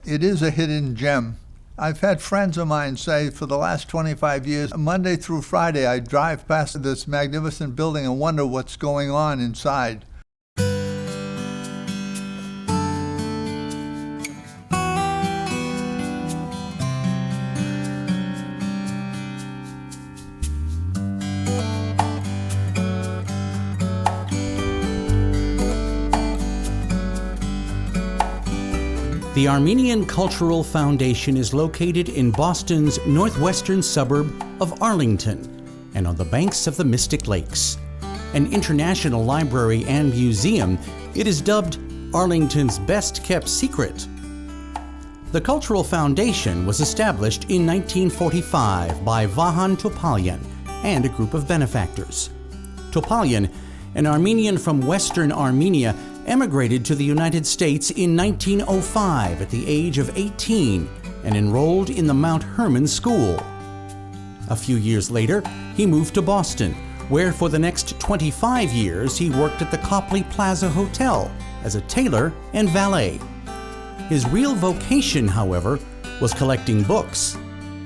It is a hidden gem. I've had friends of mine say for the last 25 years, Monday through Friday, I drive past this magnificent building and wonder what's going on inside. The Armenian Cultural Foundation is located in Boston's northwestern suburb of Arlington and on the banks of the Mystic Lakes. An international library and museum, it is dubbed Arlington's best-kept secret. The Cultural Foundation was established in 1945 by Vahan Topalian and a group of benefactors. Topalian, an Armenian from Western Armenia, emigrated to the United States in 1905 at the age of 18 and enrolled in the Mount Hermon School. A few years later, he moved to Boston, where for the next 25 years he worked at the Copley Plaza Hotel as a tailor and valet. His real vocation, however, was collecting books.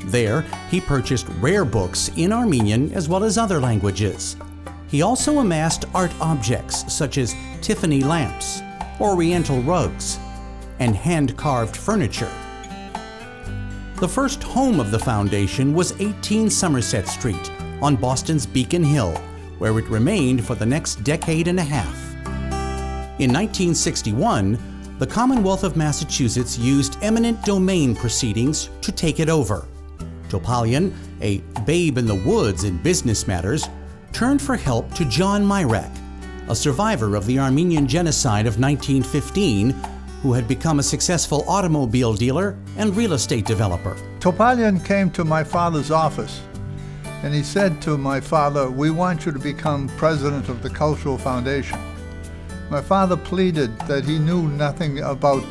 There, he purchased rare books in Armenian as well as other languages. He also amassed art objects such as Tiffany lamps, Oriental rugs, and hand-carved furniture. The first home of the foundation was 18 Somerset Street on Boston's Beacon Hill, where it remained for the next decade and a half. In 1961, the Commonwealth of Massachusetts used eminent domain proceedings to take it over. Topalian, a babe in the woods in business matters, turned for help to John Mirak, a survivor of the Armenian genocide of 1915, who had become a successful automobile dealer and real estate developer. Topalian came to my father's office and he said to my father, "We want you to become president of the Cultural Foundation." My father pleaded that he knew nothing about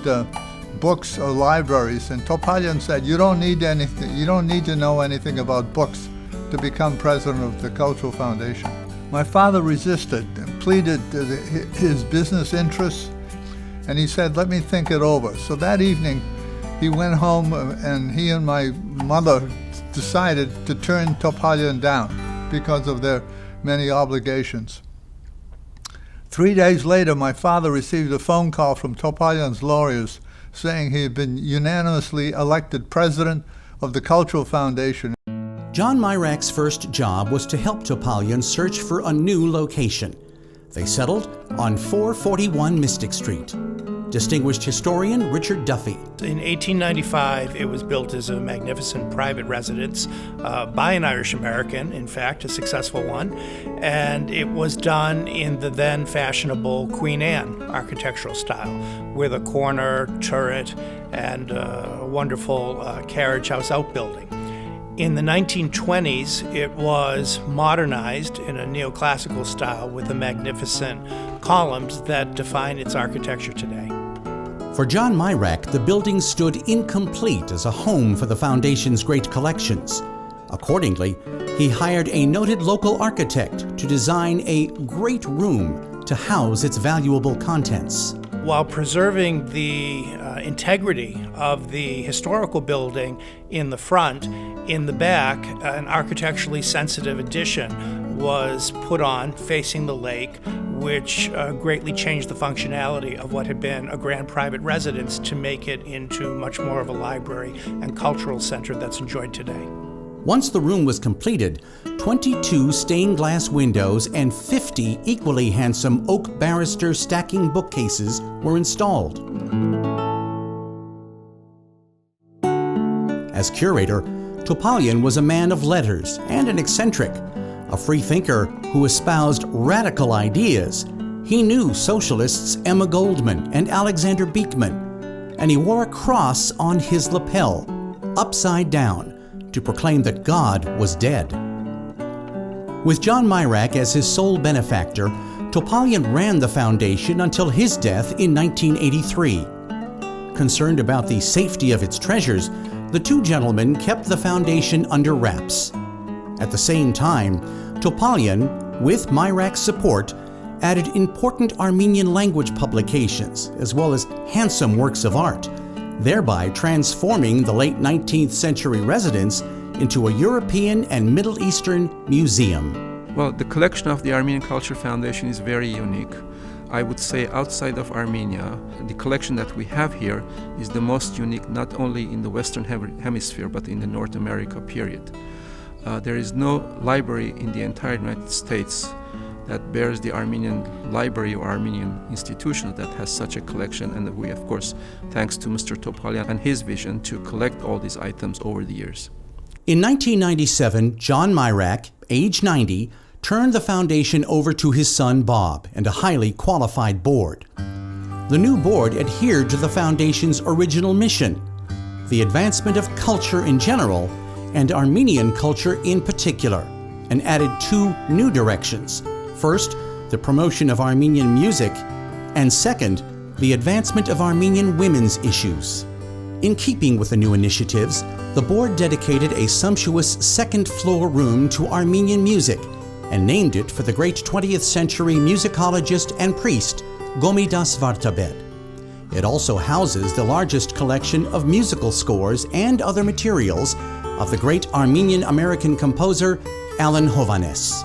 books or libraries, and Topalian said, "You don't need anything. You don't need to know anything about books to become president of the Cultural Foundation." My father resisted and pleaded his business interests, and he said, "Let me think it over." So that evening, he went home and he and my mother decided to turn Topalian down because of their many obligations. 3 days later, my father received a phone call from Topalian's lawyers saying he had been unanimously elected president of the Cultural Foundation. John Mirak's first job was to help Topalian search for a new location. They settled on 441 Mystic Street. Distinguished historian Richard Duffy. In 1895, it was built as a magnificent private residence by an Irish American, in fact, a successful one, and it was done in the then fashionable Queen Anne architectural style, with a corner, turret, and a wonderful carriage house outbuilding. In the 1920s, it was modernized in a neoclassical style with the magnificent columns that define its architecture today. For John Mirak, the building stood incomplete as a home for the Foundation's great collections. Accordingly, he hired a noted local architect to design a great room to house its valuable contents. While preserving the integrity of the historical building in the front, in the back, an architecturally sensitive addition was put on facing the lake, which greatly changed the functionality of what had been a grand private residence to make it into much more of a library and cultural center that's enjoyed today. Once the room was completed, 22 stained glass windows and 50 equally handsome oak barrister stacking bookcases were installed. As curator, Topalian was a man of letters and an eccentric, a free thinker who espoused radical ideas. He knew socialists Emma Goldman and Alexander Beekman, and he wore a cross on his lapel, upside down, to proclaim that God was dead. With John Mirak as his sole benefactor, Topalian ran the foundation until his death in 1983. Concerned about the safety of its treasures, the two gentlemen kept the foundation under wraps. At the same time, Topalian, with Mirak's support, added important Armenian language publications as well as handsome works of art, thereby transforming the late 19th century residence into a European and Middle Eastern museum. Well, the collection of the Armenian Cultural Foundation is very unique. I would say outside of Armenia, the collection that we have here is the most unique not only in the Western Hemisphere but in the North America period. There is no library in the entire United States that bears the Armenian library or Armenian institution that has such a collection, and we, of course, thanks to Mr. Topalian and his vision to collect all these items over the years. In 1997, John Mirak, age 90, turned the foundation over to his son Bob and a highly qualified board. The new board adhered to the foundation's original mission, the advancement of culture in general and Armenian culture in particular, and added two new directions. First, the promotion of Armenian music, and second, the advancement of Armenian women's issues. In keeping with the new initiatives, the board dedicated a sumptuous second-floor room to Armenian music and named it for the great 20th century musicologist and priest Gomidas Vartabed. It also houses the largest collection of musical scores and other materials of the great Armenian-American composer Alan Hovhaness.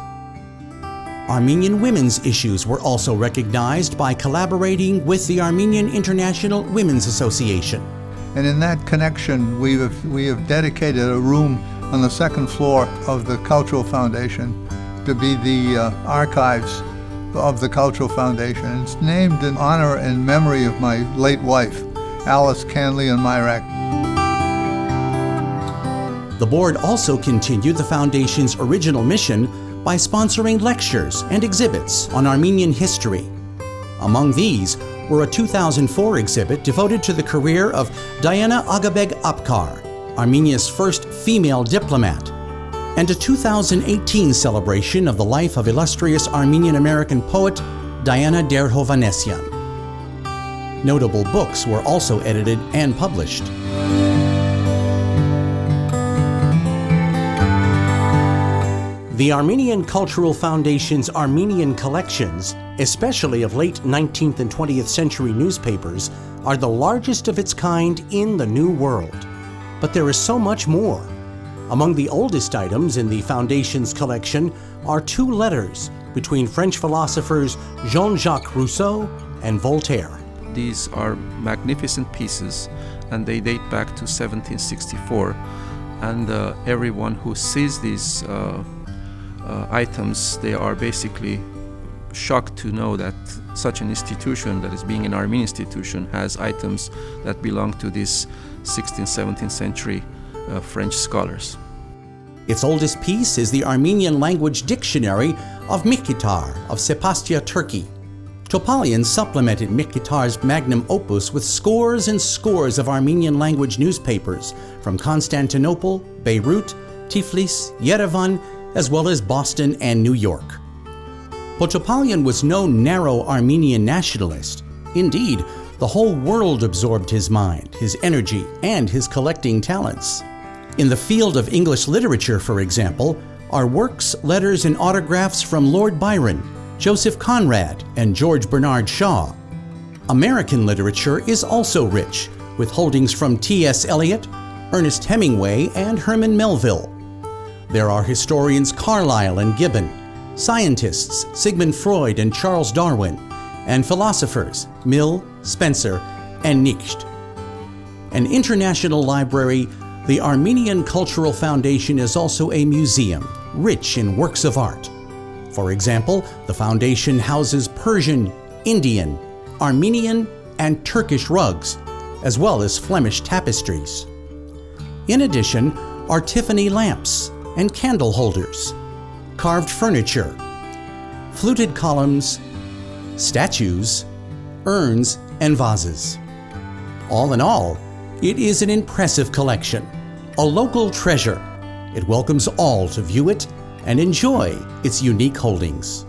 Armenian women's issues were also recognized by collaborating with the Armenian International Women's Association. And in that connection, we have dedicated a room on the second floor of the Cultural Foundation to be the archives of the Cultural Foundation. It's named in honor and memory of my late wife, Alice Canlian Mirak. The board also continued the foundation's original mission by sponsoring lectures and exhibits on Armenian history. Among these were a 2004 exhibit devoted to the career of Diana Agabeg Apkar, Armenia's first female diplomat, and a 2018 celebration of the life of illustrious Armenian-American poet Diana Der Hovhanessian. Notable books were also edited and published. The Armenian Cultural Foundation's Armenian collections, especially of late 19th and 20th century newspapers, are the largest of its kind in the New World. But there is so much more. Among the oldest items in the Foundation's collection are two letters between French philosophers Jean-Jacques Rousseau and Voltaire. These are magnificent pieces, and they date back to 1764. And everyone who sees these items, they are basically shocked to know that such an institution that is being an Armenian institution has items that belong to these 16th, 17th century French scholars. Its oldest piece is the Armenian language dictionary of Mikhitar of Sepastia, Turkey. Topalian supplemented Mikhitar's magnum opus with scores and scores of Armenian language newspapers from Constantinople, Beirut, Tiflis, Yerevan, as well as Boston and New York. But Topalian was no narrow Armenian nationalist. Indeed, the whole world absorbed his mind, his energy, and his collecting talents. In the field of English literature, for example, are works, letters, and autographs from Lord Byron, Joseph Conrad, and George Bernard Shaw. American literature is also rich, with holdings from T.S. Eliot, Ernest Hemingway, and Herman Melville. There are historians Carlyle and Gibbon, scientists Sigmund Freud and Charles Darwin, and philosophers Mill, Spencer, and Nietzsche. An international library, the Armenian Cultural Foundation is also a museum, rich in works of art. For example, the foundation houses Persian, Indian, Armenian, and Turkish rugs, as well as Flemish tapestries. In addition, are Tiffany lamps and candle holders, carved furniture, fluted columns, statues, urns, and vases. All in all, it is an impressive collection, a local treasure. It welcomes all to view it and enjoy its unique holdings.